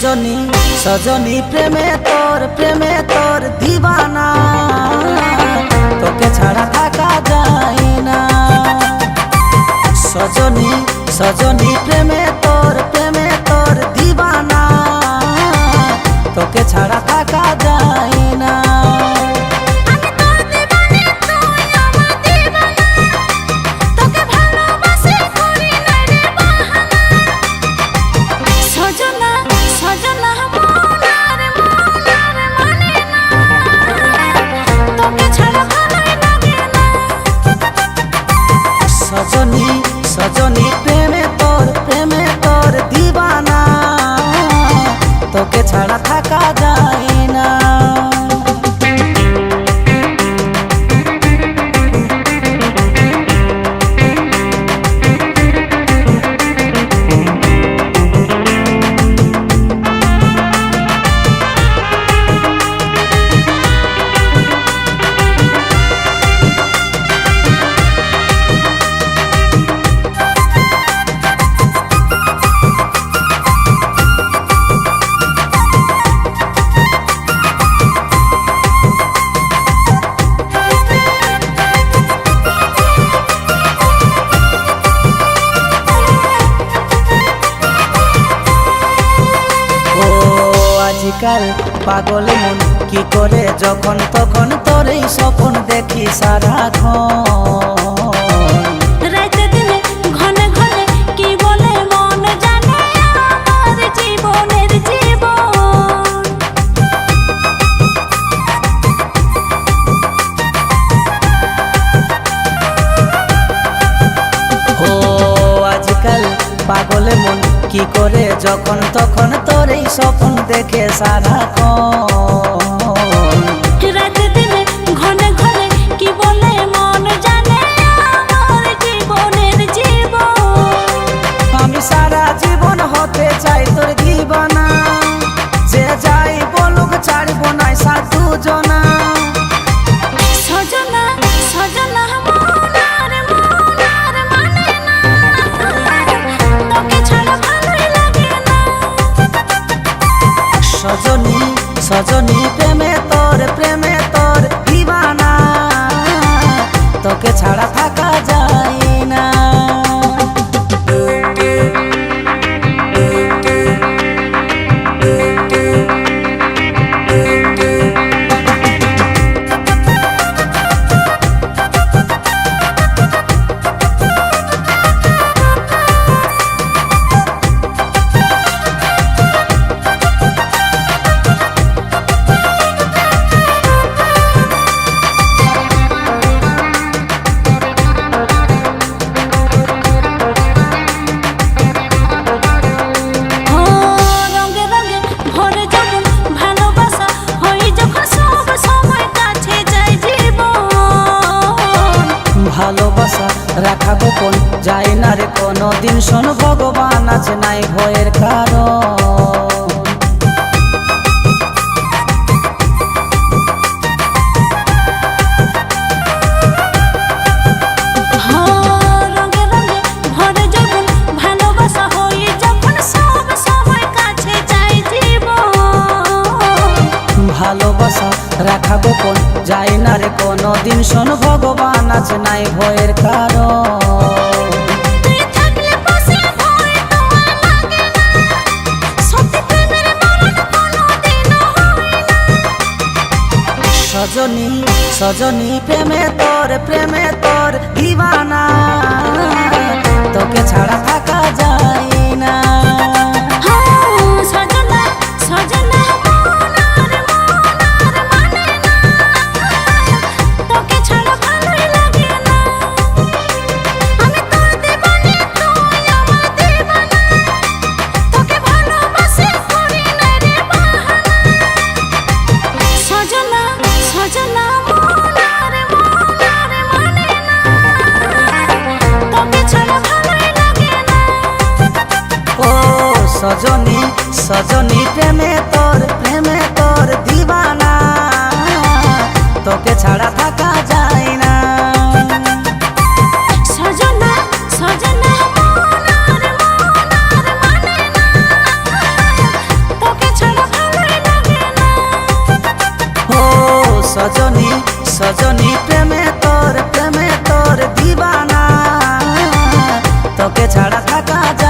सजनी सजनी प्रेमे तोर दीवाना तोके छाड़ा थाका जाए ना। सजनी सजनी प्रेमे तोर दीवाना तोके छाड़ा थाका जाए ना। सजनी सजनी प्रेमे तोर दीवाना तोके छाड़ा थाका जाए ना। आजकल पागल मन की करे जखन तखन तोरे सपन देखी साराक्षण। राते दिने घने घने की बोले मन जाने আমার জীবনের জীবন। ও आजकल पागल मन की करे जखन तखन तोरे सपन देखे साराक्षण। राते दिने घने घने की बोले मन जाने আমার জীবনের জীবন। আমি সারা জীবন হতে চাই তোর দিবানা, যে যাই বলুক ছাড়ব না সাথ দুজনা। সজনা সজনা মনার মানে না, তোকে ছাড়া ভালোই লাগে না। সজনী সজনী প্রেমে তোর দিবানা তোকে ছাড়া থাকা যায় না। ভালোবাসা রাখা গোপন যায় না রে কোনো দিন, শোন ভগবান আছে নাই ভয়ের কারণ। ভালোবাসা রাখা গোপন যায় না রে কোনো দিন, শোন ভগবান আছে নাই ভয়ের কারণ। সজনী সজনী প্রেমে তোর দিবানা তোকে ছাড়া থাকা যায় না। সজনা সজনা सजनी सजनी प्रेमे तोर दीवाना तोके छाड़ा थाका যায় না। সজনা সজনা মনার মানে না, তোকে থাকা যায়